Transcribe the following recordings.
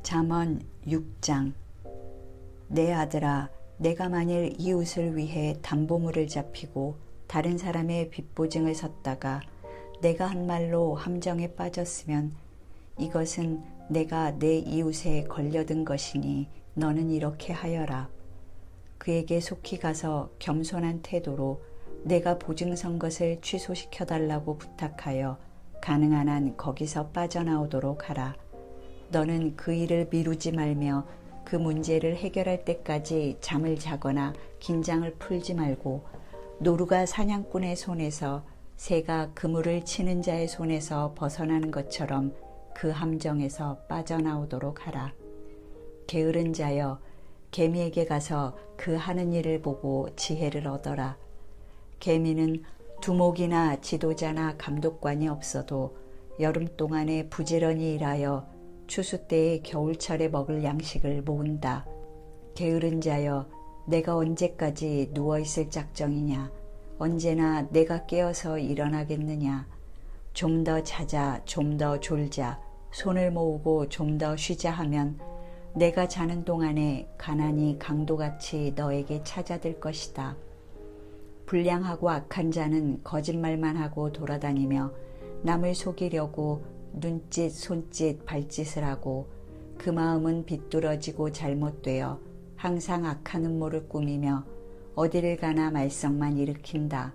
잠언 6장. 내 아들아, 내가 만일 이웃을 위해 담보물을 잡히고 다른 사람의 빚보증을 섰다가 내가 한 말로 함정에 빠졌으면 이것은 내가 내 이웃에 걸려든 것이니 너는 이렇게 하여라. 그에게 속히 가서 겸손한 태도로 내가 보증선 것을 취소시켜달라고 부탁하여 가능한 한 거기서 빠져나오도록 하라. 너는 그 일을 미루지 말며 그 문제를 해결할 때까지 잠을 자거나 긴장을 풀지 말고 노루가 사냥꾼의 손에서 새가 그물을 치는 자의 손에서 벗어나는 것처럼 그 함정에서 빠져나오도록 하라. 게으른 자여, 개미에게 가서 그 하는 일을 보고 지혜를 얻어라. 개미는 두목이나 지도자나 감독관이 없어도 여름 동안에 부지런히 일하여 추수 때에 겨울철에 먹을 양식을 모은다. 게으른 자여, 내가 언제까지 누워있을 작정이냐? 언제나 내가 깨어서 일어나겠느냐? 좀 더 자자, 좀 더 졸자, 손을 모으고 좀 더 쉬자 하면 내가 자는 동안에 가난이 강도같이 너에게 찾아들 것이다. 불량하고 악한 자는 거짓말만 하고 돌아다니며 남을 속이려고 눈짓, 손짓, 발짓을 하고 그 마음은 비뚤어지고 잘못되어 항상 악한 음모를 꾸미며 어디를 가나 말썽만 일으킨다.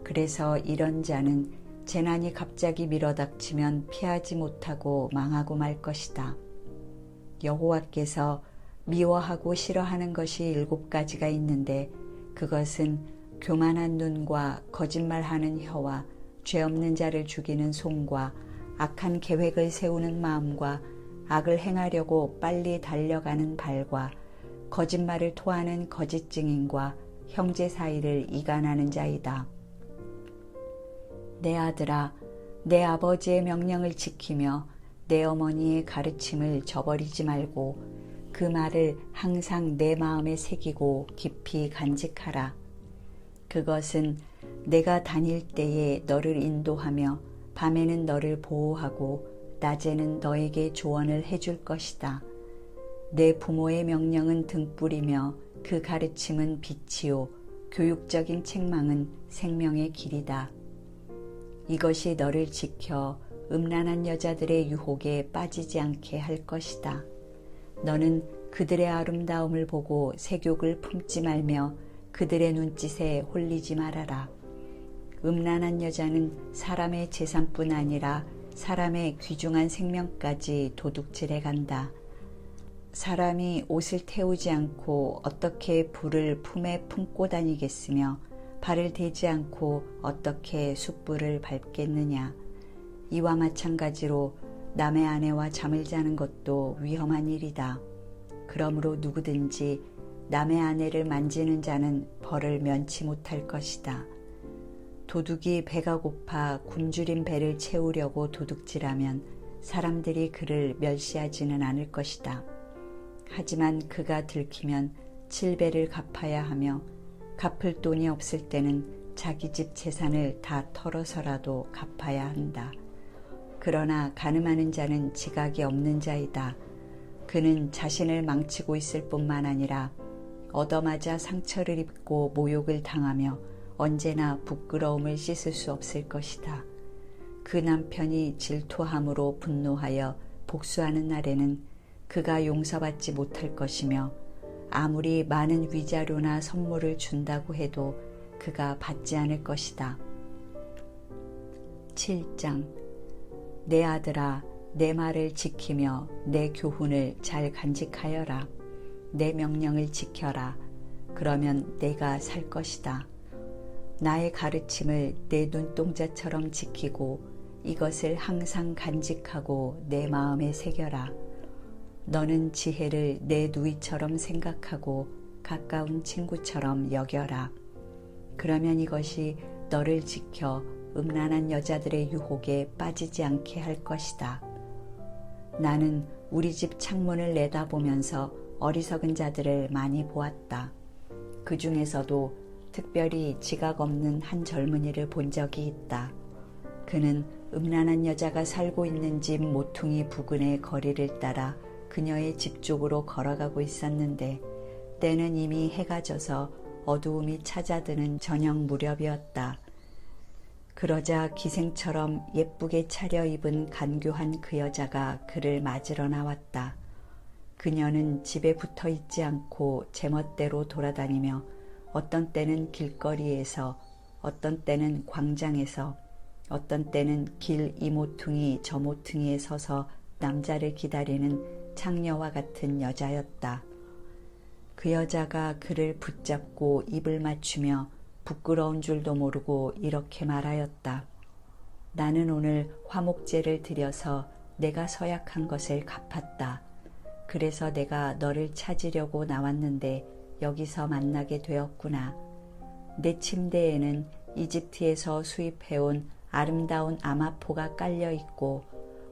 그래서 이런 자는 재난이 갑자기 밀어닥치면 피하지 못하고 망하고 말 것이다. 여호와께서 미워하고 싫어하는 것이 7가지가 있는데 그것은 교만한 눈과 거짓말하는 혀와 죄 없는 자를 죽이는 손과 악한 계획을 세우는 마음과 악을 행하려고 빨리 달려가는 발과 거짓말을 토하는 거짓 증인과 형제 사이를 이간하는 자이다. 내 아들아, 내 아버지의 명령을 지키며 내 어머니의 가르침을 저버리지 말고 그 말을 항상 내 마음에 새기고 깊이 간직하라. 그것은 내가 다닐 때에 너를 인도하며 밤에는 너를 보호하고 낮에는 너에게 조언을 해줄 것이다. 내 부모의 명령은 등불이며 그 가르침은 빛이요 교육적인 책망은 생명의 길이다. 이것이 너를 지켜 음란한 여자들의 유혹에 빠지지 않게 할 것이다. 너는 그들의 아름다움을 보고 색욕을 품지 말며 그들의 눈짓에 홀리지 말아라. 음란한 여자는 사람의 재산뿐 아니라 사람의 귀중한 생명까지 도둑질해 간다. 사람이 옷을 태우지 않고 어떻게 불을 품에 품고 다니겠으며 발을 대지 않고 어떻게 숯불을 밟겠느냐. 이와 마찬가지로 남의 아내와 잠을 자는 것도 위험한 일이다. 그러므로 누구든지 남의 아내를 만지는 자는 벌을 면치 못할 것이다. 도둑이 배가 고파 굶주린 배를 채우려고 도둑질하면 사람들이 그를 멸시하지는 않을 것이다. 하지만 그가 들키면 7배를 갚아야 하며 갚을 돈이 없을 때는 자기 집 재산을 다 털어서라도 갚아야 한다. 그러나 간음하는 자는 지각이 없는 자이다. 그는 자신을 망치고 있을 뿐만 아니라 얻어맞아 상처를 입고 모욕을 당하며 언제나 부끄러움을 씻을 수 없을 것이다. 그 남편이 질투함으로 분노하여 복수하는 날에는 그가 용서받지 못할 것이며 아무리 많은 위자료나 선물을 준다고 해도 그가 받지 않을 것이다. 7장. 내 아들아, 내 말을 지키며 내 교훈을 잘 간직하여라. 내 명령을 지켜라. 그러면 내가 살 것이다. 나의 가르침을 내 눈동자처럼 지키고 이것을 항상 간직하고 내 마음에 새겨라. 너는 지혜를 내 누이처럼 생각하고 가까운 친구처럼 여겨라. 그러면 이것이 너를 지켜 음란한 여자들의 유혹에 빠지지 않게 할 것이다. 나는 우리 집 창문을 내다보면서 어리석은 자들을 많이 보았다. 그 중에서도 특별히 지각 없는 한 젊은이를 본 적이 있다. 그는 음란한 여자가 살고 있는 집 모퉁이 부근의 거리를 따라 그녀의 집 쪽으로 걸어가고 있었는데 때는 이미 해가 져서 어두움이 찾아드는 저녁 무렵이었다. 그러자 기생처럼 예쁘게 차려입은 간교한 그 여자가 그를 맞으러 나왔다. 그녀는 집에 붙어 있지 않고 제멋대로 돌아다니며 어떤 때는 길거리에서, 어떤 때는 광장에서, 어떤 때는 길 이 모퉁이 저 모퉁이에 서서 남자를 기다리는 창녀와 같은 여자였다. 그 여자가 그를 붙잡고 입을 맞추며 부끄러운 줄도 모르고 이렇게 말하였다. 나는 오늘 화목제를 드려서 내가 서약한 것을 갚았다. 그래서 내가 너를 찾으려고 나왔는데 여기서 만나게 되었구나. 내 침대에는 이집트에서 수입해온 아름다운 아마포가 깔려 있고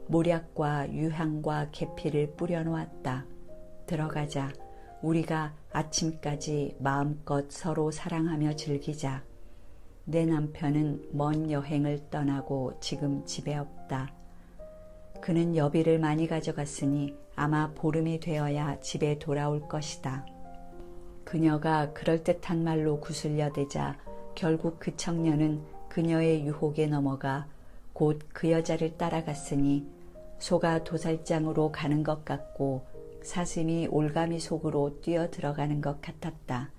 모략과 유향과 계피를 뿌려놓았다. 들어가자. 우리가 아침까지 마음껏 서로 사랑하며 즐기자. 내 남편은 먼 여행을 떠나고 지금 집에 없다. 그는 여비를 많이 가져갔으니 아마 보름이 되어야 집에 돌아올 것이다. 그녀가 그럴듯한 말로 구슬려대자 결국 그 청년은 그녀의 유혹에 넘어가 곧 그 여자를 따라갔으니 소가 도살장으로 가는 것 같고 사슴이 올가미 속으로 뛰어 들어가는 것 같았다.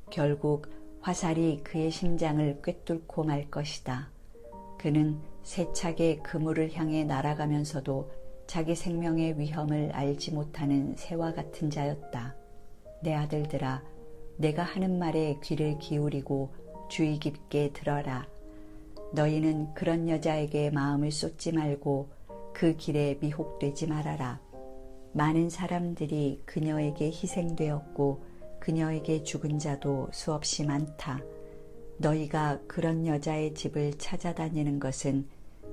결국 화살이 그의 심장을 꿰뚫고 말 것이다. 그는 세차게 그물을 향해 날아가면서도 자기 생명의 위험을 알지 못하는 새와 같은 자였다. 내 아들들아, 내가 하는 말에 귀를 기울이고 주의 깊게 들어라. 너희는 그런 여자에게 마음을 쏟지 말고 그 길에 미혹되지 말아라. 많은 사람들이 그녀에게 희생되었고 그녀에게 죽은 자도 수없이 많다. 너희가 그런 여자의 집을 찾아다니는 것은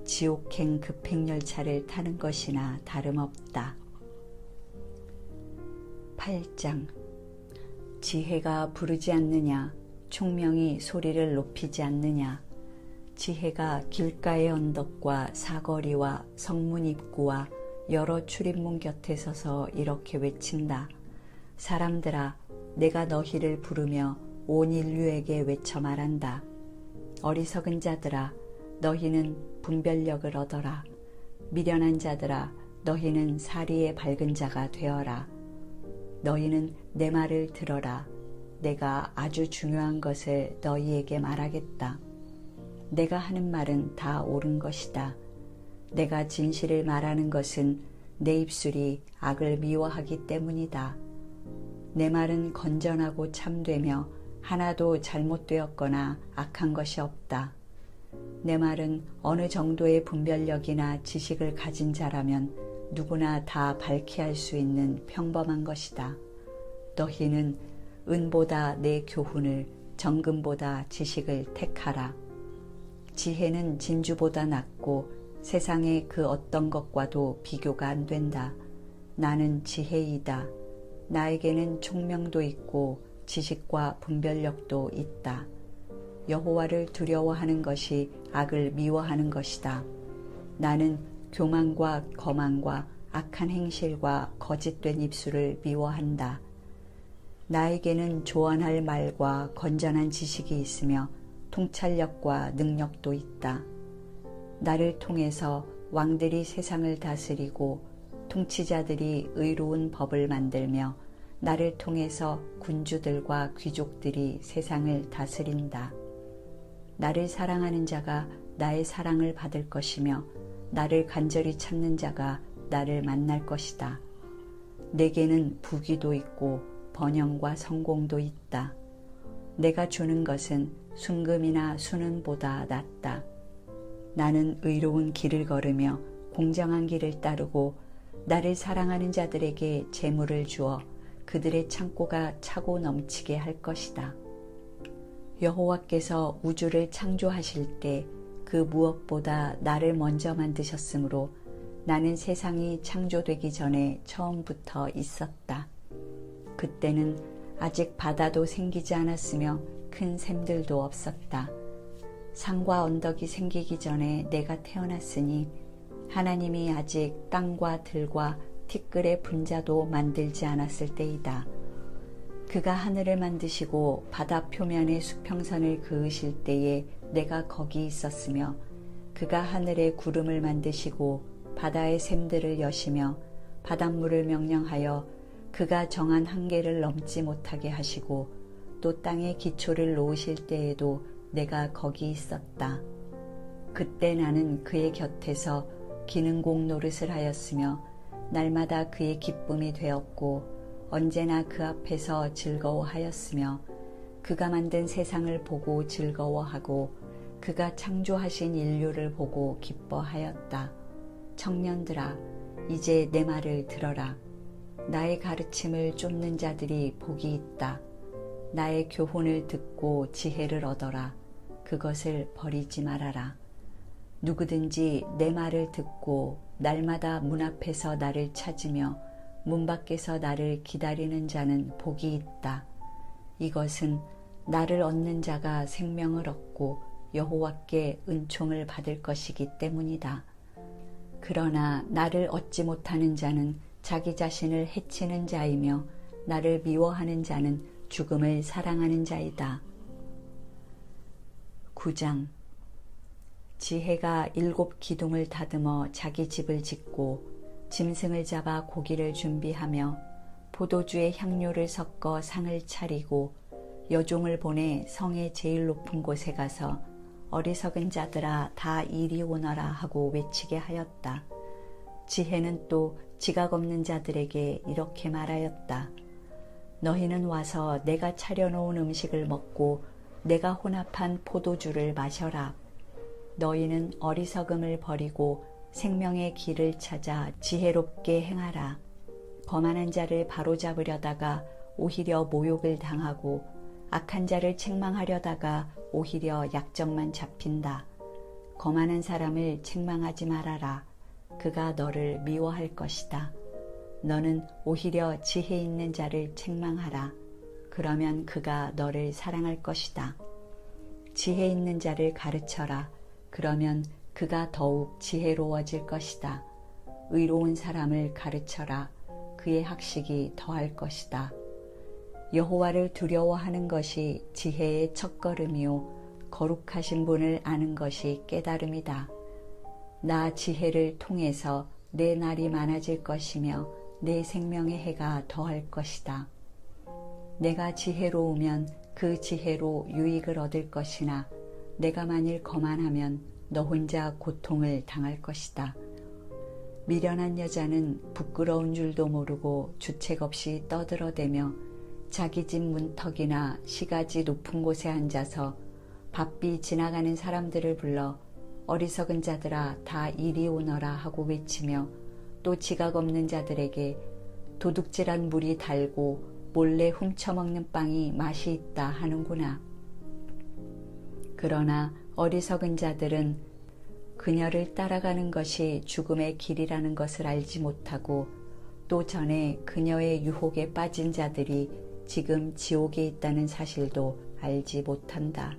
지옥행 급행열차를 타는 것이나 다름없다. 8장. 지혜가 부르지 않느냐, 총명이 소리를 높이지 않느냐. 지혜가 길가의 언덕과 사거리와 성문 입구와 여러 출입문 곁에 서서 이렇게 외친다. 사람들아, 내가 너희를 부르며 온 인류에게 외쳐 말한다. 어리석은 자들아, 너희는 분별력을 얻어라. 미련한 자들아, 너희는 사리의 밝은 자가 되어라. 너희는 내 말을 들어라. 내가 아주 중요한 것을 너희에게 말하겠다. 내가 하는 말은 다 옳은 것이다. 내가 진실을 말하는 것은 내 입술이 악을 미워하기 때문이다. 내 말은 건전하고 참되며 하나도 잘못되었거나 악한 것이 없다. 내 말은 어느 정도의 분별력이나 지식을 가진 자라면 누구나 다 밝히 할 수 있는 평범한 것이다. 너희는 은보다 내 교훈을, 정금보다 지식을 택하라. 지혜는 진주보다 낫고 세상의 그 어떤 것과도 비교가 안 된다. 나는 지혜이다. 나에게는 총명도 있고 지식과 분별력도 있다. 여호와를 두려워하는 것이 악을 미워하는 것이다. 나는 교만과 거만과 악한 행실과 거짓된 입술을 미워한다. 나에게는 조언할 말과 건전한 지식이 있으며 통찰력과 능력도 있다. 나를 통해서 왕들이 세상을 다스리고 통치자들이 의로운 법을 만들며 나를 통해서 군주들과 귀족들이 세상을 다스린다. 나를 사랑하는 자가 나의 사랑을 받을 것이며 나를 간절히 찾는 자가 나를 만날 것이다. 내게는 부귀도 있고 번영과 성공도 있다. 내가 주는 것은 순금이나 순은보다 낫다. 나는 의로운 길을 걸으며 공정한 길을 따르고 나를 사랑하는 자들에게 재물을 주어 그들의 창고가 차고 넘치게 할 것이다. 여호와께서 우주를 창조하실 때 그 무엇보다 나를 먼저 만드셨으므로 나는 세상이 창조되기 전에 처음부터 있었다. 그때는 아직 바다도 생기지 않았으며 큰 샘들도 없었다. 산과 언덕이 생기기 전에 내가 태어났으니 하나님이 아직 땅과 들과 티끌의 분자도 만들지 않았을 때이다. 그가 하늘을 만드시고 바다 표면의 수평선을 그으실 때에 내가 거기 있었으며, 그가 하늘의 구름을 만드시고 바다의 샘들을 여시며 바닷물을 명령하여 그가 정한 한계를 넘지 못하게 하시고 또 땅의 기초를 놓으실 때에도 내가 거기 있었다. 그때 나는 그의 곁에서 기능공 노릇을 하였으며 날마다 그의 기쁨이 되었고 언제나 그 앞에서 즐거워하였으며, 그가 만든 세상을 보고 즐거워하고 그가 창조하신 인류를 보고 기뻐하였다. 청년들아, 이제 내 말을 들어라. 나의 가르침을 쫓는 자들이 복이 있다. 나의 교훈을 듣고 지혜를 얻어라. 그것을 버리지 말아라. 누구든지 내 말을 듣고 날마다 문 앞에서 나를 찾으며 문 밖에서 나를 기다리는 자는 복이 있다. 이것은 나를 얻는 자가 생명을 얻고 여호와께 은총을 받을 것이기 때문이다. 그러나 나를 얻지 못하는 자는 자기 자신을 해치는 자이며 나를 미워하는 자는 죽음을 사랑하는 자이다. 9장. 지혜가 7 기둥을 다듬어 자기 집을 짓고 짐승을 잡아 고기를 준비하며 포도주에 향료를 섞어 상을 차리고 여종을 보내 성의 제일 높은 곳에 가서 어리석은 자들아 다 이리 오너라 하고 외치게 하였다. 지혜는 또 지각 없는 자들에게 이렇게 말하였다. 너희는 와서 내가 차려놓은 음식을 먹고 내가 혼합한 포도주를 마셔라. 너희는 어리석음을 버리고 생명의 길을 찾아 지혜롭게 행하라. 거만한 자를 바로잡으려다가 오히려 모욕을 당하고 악한 자를 책망하려다가 오히려 약점만 잡힌다. 거만한 사람을 책망하지 말아라. 그가 너를 미워할 것이다. 너는 오히려 지혜 있는 자를 책망하라. 그러면 그가 너를 사랑할 것이다. 지혜 있는 자를 가르쳐라. 그러면 그가 더욱 지혜로워질 것이다. 의로운 사람을 가르쳐라. 그의 학식이 더할 것이다. 여호와를 두려워하는 것이 지혜의 첫걸음이요 거룩하신 분을 아는 것이 깨달음이다. 나 지혜를 통해서 내 날이 많아질 것이며 내 생명의 해가 더할 것이다. 내가 지혜로우면 그 지혜로 유익을 얻을 것이나 내가 만일 거만하면 너 혼자 고통을 당할 것이다. 미련한 여자는 부끄러운 줄도 모르고 주책 없이 떠들어대며 자기 집 문턱이나 시가지 높은 곳에 앉아서 바삐 지나가는 사람들을 불러 어리석은 자들아 다 이리 오너라 하고 외치며 또 지각 없는 자들에게 도둑질한 물이 달고 몰래 훔쳐먹는 빵이 맛이 있다 하는구나. 그러나 어리석은 자들은 그녀를 따라가는 것이 죽음의 길이라는 것을 알지 못하고 또 전에 그녀의 유혹에 빠진 자들이 지금 지옥에 있다는 사실도 알지 못한다.